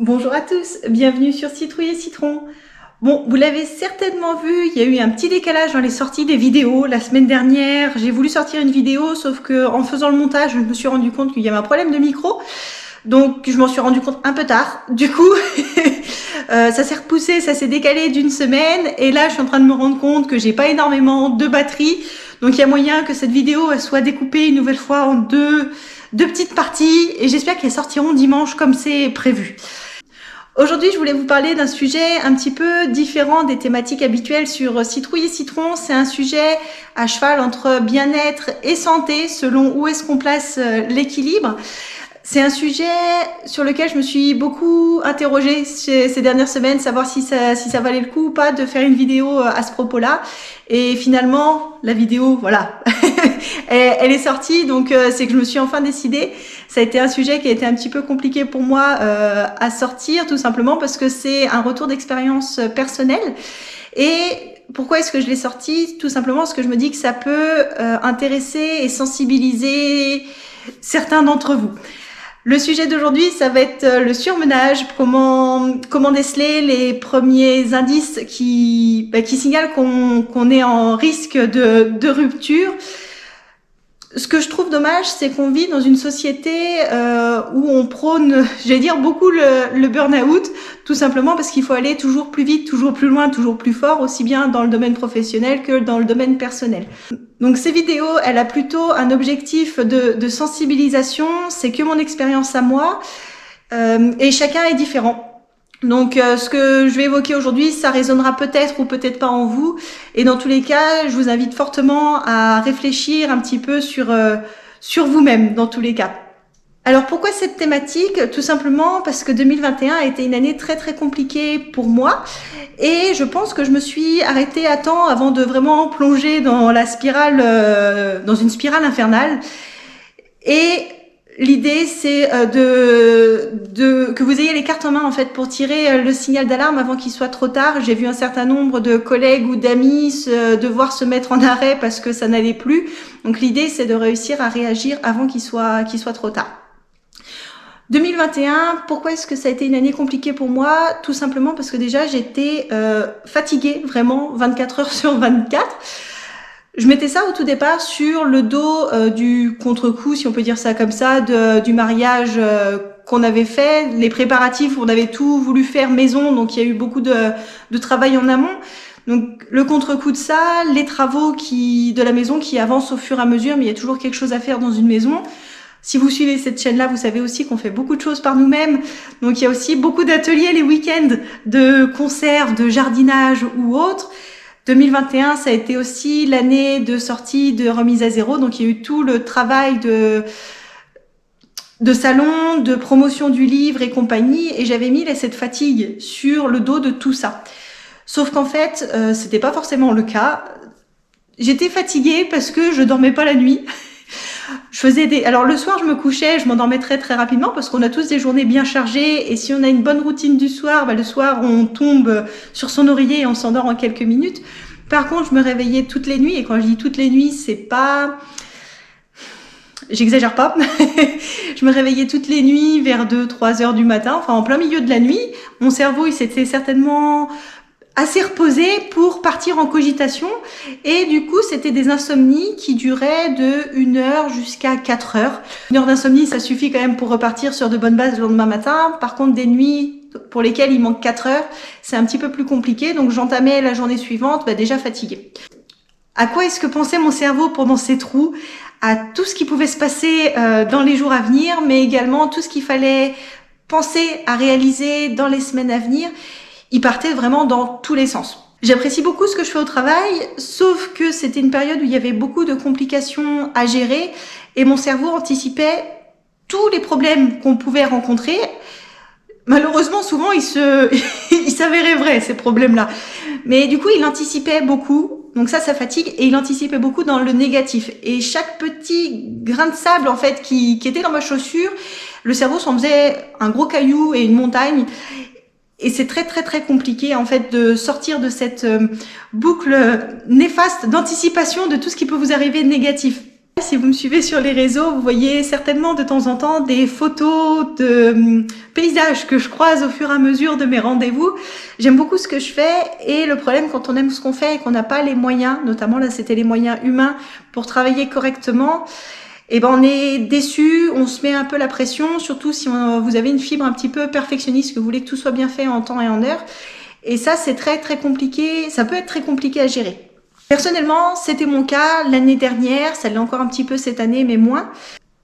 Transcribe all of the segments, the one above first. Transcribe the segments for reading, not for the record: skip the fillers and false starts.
Bonjour à tous, bienvenue sur Citrouille et Citron. Bon, vous l'avez certainement vu, il y a eu un petit décalage dans les sorties des vidéos. La semaine dernière, j'ai voulu sortir une vidéo, sauf que en faisant le montage, je me suis rendu compte qu'il y avait un problème de micro. Donc, je m'en suis rendu compte un peu tard. Du coup, ça s'est repoussé, ça s'est décalé d'une semaine. Et là, je suis en train de me rendre compte que j'ai pas énormément de batterie. Donc, il y a moyen que cette vidéo elle soit découpée une nouvelle fois en deux petites parties. Et j'espère qu'elles sortiront dimanche comme c'est prévu. Aujourd'hui, je voulais vous parler d'un sujet un petit peu différent des thématiques habituelles sur Citrouille et Citron. C'est un sujet à cheval entre bien-être et santé, selon où est-ce qu'on place l'équilibre. C'est un sujet sur lequel je me suis beaucoup interrogée ces dernières semaines, savoir si ça valait le coup ou pas de faire une vidéo à ce propos-là. Et finalement, la vidéo, voilà, elle est sortie, donc c'est que je me suis enfin décidée. Ça a été un sujet qui a été un petit peu compliqué pour moi à sortir, tout simplement parce que c'est un retour d'expérience personnelle. Et pourquoi est-ce que je l'ai sorti? Tout simplement parce que je me dis que ça peut intéresser et sensibiliser certains d'entre vous. Le sujet d'aujourd'hui, ça va être le surmenage, comment déceler les premiers indices qui signalent qu'on est en risque de rupture. Ce que je trouve dommage, c'est qu'on vit dans une société où on prône, j'allais dire, beaucoup le burn-out, tout simplement parce qu'il faut aller toujours plus vite, toujours plus loin, toujours plus fort, aussi bien dans le domaine professionnel que dans le domaine personnel. Donc ces vidéos, elle a plutôt un objectif de sensibilisation, c'est que mon expérience à moi, et chacun est différent. Donc ce que je vais évoquer aujourd'hui, ça résonnera peut-être ou peut-être pas en vous. Et dans tous les cas, je vous invite fortement à réfléchir un petit peu sur vous-même, dans tous les cas. Alors pourquoi cette thématique? Tout simplement parce que 2021 a été une année très très compliquée pour moi. Et je pense que je me suis arrêtée à temps avant de vraiment plonger dans la spirale, dans une spirale infernale. Et l'idée, c'est que vous ayez les cartes en main en fait pour tirer le signal d'alarme avant qu'il soit trop tard. J'ai vu un certain nombre de collègues ou d'amis devoir se mettre en arrêt parce que ça n'allait plus. Donc l'idée, c'est de réussir à réagir avant qu'il soit trop tard. 2021, pourquoi est-ce que ça a été une année compliquée pour moi? Tout simplement parce que déjà j'étais fatiguée vraiment 24 heures sur 24. Je mettais ça au tout départ sur le dos du contre-coup, si on peut dire ça comme ça, du mariage qu'on avait fait, les préparatifs, on avait tout voulu faire maison, donc il y a eu beaucoup de travail en amont. Donc le contre-coup de ça, les travaux de la maison qui avancent au fur et à mesure, mais il y a toujours quelque chose à faire dans une maison. Si vous suivez cette chaîne-là, vous savez aussi qu'on fait beaucoup de choses par nous-mêmes. Donc il y a aussi beaucoup d'ateliers les week-ends, de conserves, de jardinage ou autres. 2021, ça a été aussi l'année de sortie de remise à zéro. Donc il y a eu tout le travail de salon, de promotion du livre et compagnie. Et j'avais mis cette fatigue sur le dos de tout ça. Sauf qu'en fait, c'était pas forcément le cas. J'étais fatiguée parce que je dormais pas la nuit. Alors le soir, je me couchais, je m'endormais très très rapidement parce qu'on a tous des journées bien chargées et si on a une bonne routine du soir, le soir on tombe sur son oreiller et on s'endort en quelques minutes. Par contre, je me réveillais toutes les nuits et quand je dis toutes les nuits, c'est pas... J'exagère pas. Je me réveillais toutes les nuits vers 2-3 heures du matin, enfin en plein milieu de la nuit. Mon cerveau, il s'était certainement assez reposé pour partir en cogitation et du coup c'était des insomnies qui duraient de 1 heure jusqu'à 4 heures. 1 heure d'insomnie, ça suffit quand même pour repartir sur de bonnes bases le lendemain matin. Par contre des nuits pour lesquelles il manque 4 heures, c'est un petit peu plus compliqué, donc j'entamais la journée suivante déjà fatiguée. À quoi est-ce que pensait mon cerveau pendant ces trous? À tout ce qui pouvait se passer dans les jours à venir, mais également tout ce qu'il fallait penser à réaliser dans les semaines à venir. Il partait vraiment dans tous les sens. J'apprécie beaucoup ce que je fais au travail, sauf que c'était une période où il y avait beaucoup de complications à gérer et mon cerveau anticipait tous les problèmes qu'on pouvait rencontrer. Malheureusement, souvent, il s'avérait vrai, ces problèmes-là. Mais du coup, il anticipait beaucoup. Donc ça fatigue. Et il anticipait beaucoup dans le négatif. Et chaque petit grain de sable, en fait, qui était dans ma chaussure, le cerveau s'en faisait un gros caillou et une montagne. Et c'est très très très compliqué en fait de sortir de cette boucle néfaste d'anticipation de tout ce qui peut vous arriver de négatif. Si vous me suivez sur les réseaux, vous voyez certainement de temps en temps des photos de paysages que je croise au fur et à mesure de mes rendez-vous. J'aime beaucoup ce que je fais et le problème quand on aime ce qu'on fait et qu'on n'a pas les moyens, notamment là c'était les moyens humains pour travailler correctement, et ben on est déçu, on se met un peu la pression, surtout si vous avez une fibre un petit peu perfectionniste, que vous voulez que tout soit bien fait en temps et en heure. Et ça c'est très compliqué, ça peut être très compliqué à gérer. Personnellement, c'était mon cas l'année dernière, ça l'est encore un petit peu cette année, mais moins.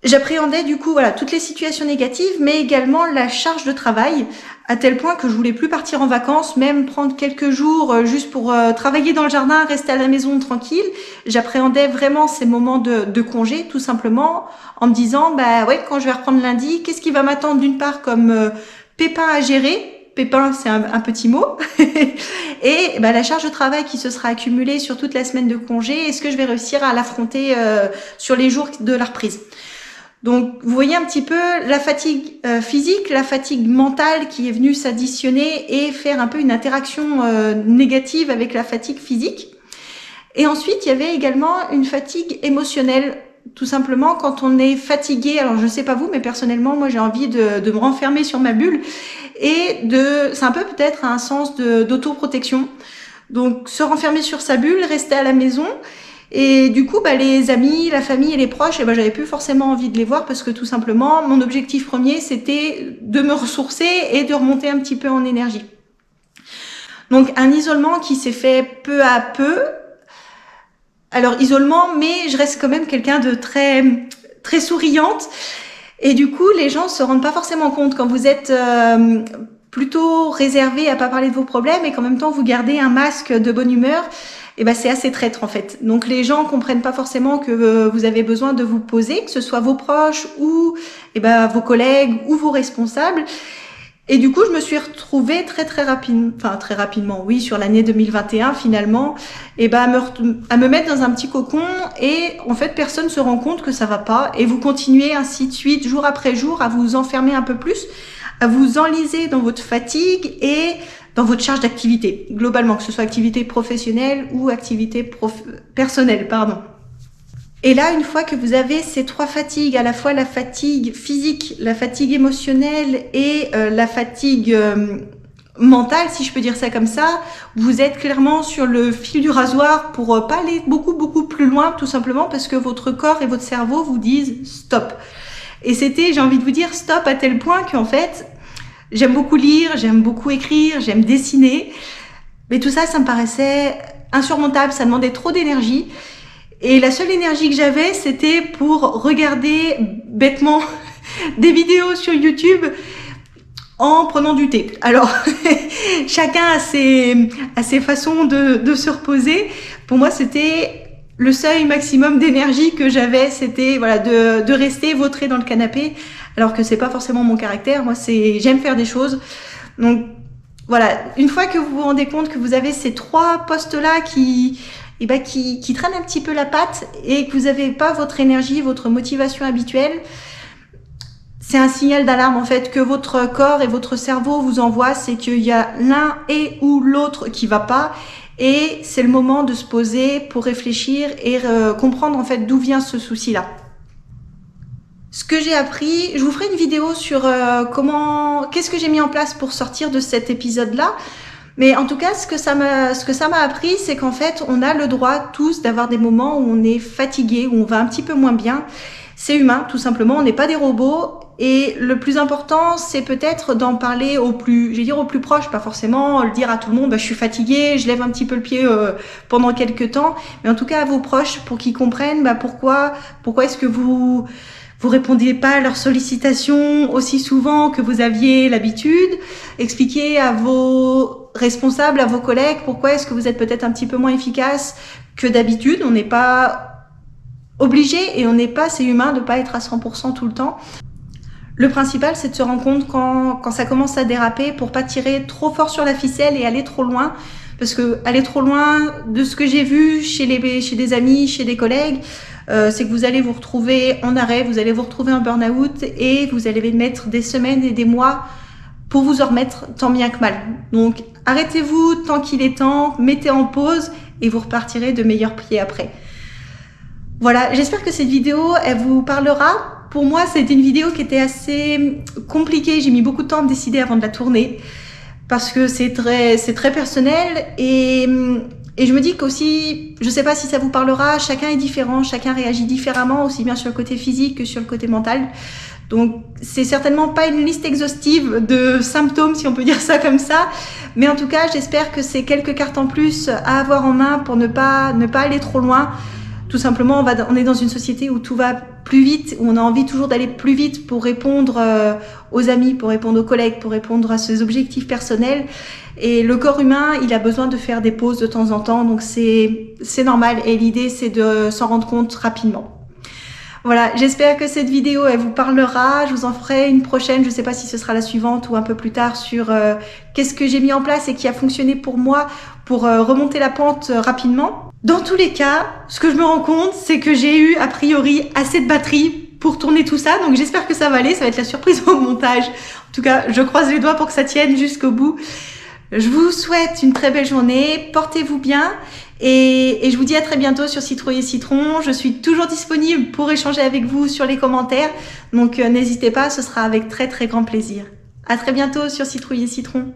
J'appréhendais du coup voilà toutes les situations négatives, mais également la charge de travail, à tel point que je voulais plus partir en vacances, même prendre quelques jours juste pour travailler dans le jardin, rester à la maison tranquille. J'appréhendais vraiment ces moments de congé, tout simplement, en me disant, bah ouais, quand je vais reprendre lundi, qu'est-ce qui va m'attendre d'une part comme pépin à gérer. Pépin, c'est un petit mot. Et la charge de travail qui se sera accumulée sur toute la semaine de congé, est-ce que je vais réussir à l'affronter sur les jours de la reprise? Donc, vous voyez un petit peu la fatigue physique, la fatigue mentale qui est venue s'additionner et faire un peu une interaction négative avec la fatigue physique. Et ensuite, il y avait également une fatigue émotionnelle. Tout simplement, quand on est fatigué, alors je sais pas vous, mais personnellement, moi j'ai envie de me renfermer sur ma bulle et c'est un peu peut-être un sens d'autoprotection. Donc se renfermer sur sa bulle, rester à la maison. Et du coup, les amis, la famille et les proches, j'avais plus forcément envie de les voir parce que tout simplement, mon objectif premier, c'était de me ressourcer et de remonter un petit peu en énergie. Donc un isolement qui s'est fait peu à peu. Alors isolement, mais je reste quand même quelqu'un de très souriante. Et du coup, les gens se rendent pas forcément compte quand vous êtes plutôt réservé à pas parler de vos problèmes et qu'en même temps vous gardez un masque de bonne humeur. Et c'est assez traître en fait. Donc les gens comprennent pas forcément que vous avez besoin de vous poser, que ce soit vos proches ou vos collègues ou vos responsables. Et du coup, je me suis retrouvée très rapidement, oui, sur l'année 2021 finalement, à me mettre dans un petit cocon et en fait, personne se rend compte que ça va pas et vous continuez ainsi de suite, jour après jour, à vous enfermer un peu plus, à vous enliser dans votre fatigue et dans votre charge d'activité, globalement, que ce soit activité professionnelle ou activité personnelle, pardon. Et là, une fois que vous avez ces trois fatigues, à la fois la fatigue physique, la fatigue émotionnelle et la fatigue mentale, si je peux dire ça comme ça, vous êtes clairement sur le fil du rasoir pour pas aller beaucoup plus loin, tout simplement parce que votre corps et votre cerveau vous disent stop. Et j'ai envie de vous dire stop à tel point qu'en fait, j'aime beaucoup lire, j'aime beaucoup écrire, j'aime dessiner, mais tout ça, ça me paraissait insurmontable, ça demandait trop d'énergie. Et la seule énergie que j'avais, c'était pour regarder bêtement des vidéos sur YouTube en prenant du thé. Alors, chacun a ses façons de se reposer. Pour moi, c'était le seuil maximum d'énergie que j'avais, c'était de rester vautré dans le canapé, alors que c'est pas forcément mon caractère. Moi, j'aime faire des choses. Donc voilà, une fois que vous vous rendez compte que vous avez ces trois postes-là qui traînent un petit peu la patte et que vous n'avez pas votre énergie, votre motivation habituelle, c'est un signal d'alarme en fait que votre corps et votre cerveau vous envoient, c'est qu'il y a l'un et ou l'autre qui va pas et c'est le moment de se poser pour réfléchir et comprendre en fait d'où vient ce souci-là. Ce que j'ai appris, je vous ferai une vidéo sur qu'est-ce que j'ai mis en place pour sortir de cet épisode-là. Mais en tout cas, ce que ça m'a appris, c'est qu'en fait, on a le droit tous d'avoir des moments où on est fatigué, où on va un petit peu moins bien. C'est humain, tout simplement. On n'est pas des robots. Et le plus important, c'est peut-être d'en parler au plus proche, pas forcément le dire à tout le monde, je suis fatiguée, je lève un petit peu le pied pendant quelques temps. Mais en tout cas, à vos proches, pour qu'ils comprennent pourquoi est-ce que vous répondiez pas à leurs sollicitations aussi souvent que vous aviez l'habitude. Expliquez à vos responsables, à vos collègues, pourquoi est-ce que vous êtes peut-être un petit peu moins efficace que d'habitude. On n'est pas obligé et c'est humain de pas être à 100% tout le temps. Le principal, c'est de se rendre compte quand ça commence à déraper pour pas tirer trop fort sur la ficelle et aller trop loin. Parce que aller trop loin, de ce que j'ai vu chez des amis, chez des collègues, c'est que vous allez vous retrouver en arrêt, vous allez vous retrouver en burn-out et vous allez mettre des semaines et des mois pour vous en remettre tant bien que mal. Donc arrêtez-vous tant qu'il est temps, mettez en pause et vous repartirez de meilleurs pieds après. Voilà, j'espère que cette vidéo, elle vous parlera. Pour moi, c'était une vidéo qui était assez compliquée. J'ai mis beaucoup de temps à me décider avant de la tourner parce que c'est très personnel et je me dis qu'aussi, je sais pas si ça vous parlera, chacun est différent, chacun réagit différemment, aussi bien sur le côté physique que sur le côté mental. Donc, c'est certainement pas une liste exhaustive de symptômes, si on peut dire ça comme ça. Mais en tout cas, j'espère que c'est quelques cartes en plus à avoir en main pour ne pas aller trop loin. Tout simplement, on est dans une société où tout va plus vite, où on a envie toujours d'aller plus vite pour répondre aux amis, pour répondre aux collègues, pour répondre à ses objectifs personnels. Et le corps humain, il a besoin de faire des pauses de temps en temps, donc c'est normal. Et l'idée, c'est de s'en rendre compte rapidement. Voilà, j'espère que cette vidéo, elle vous parlera. Je vous en ferai une prochaine, je ne sais pas si ce sera la suivante ou un peu plus tard, sur qu'est-ce que j'ai mis en place et qui a fonctionné pour moi pour remonter la pente rapidement. Dans tous les cas, ce que je me rends compte, c'est que j'ai eu a priori assez de batterie pour tourner tout ça, donc j'espère que ça va aller, ça va être la surprise au montage. En tout cas, je croise les doigts pour que ça tienne jusqu'au bout. Je vous souhaite une très belle journée, portez-vous bien et je vous dis à très bientôt sur Citrouille et Citron. Je suis toujours disponible pour échanger avec vous sur les commentaires, donc n'hésitez pas, ce sera avec très très grand plaisir. À très bientôt sur Citrouille et Citron.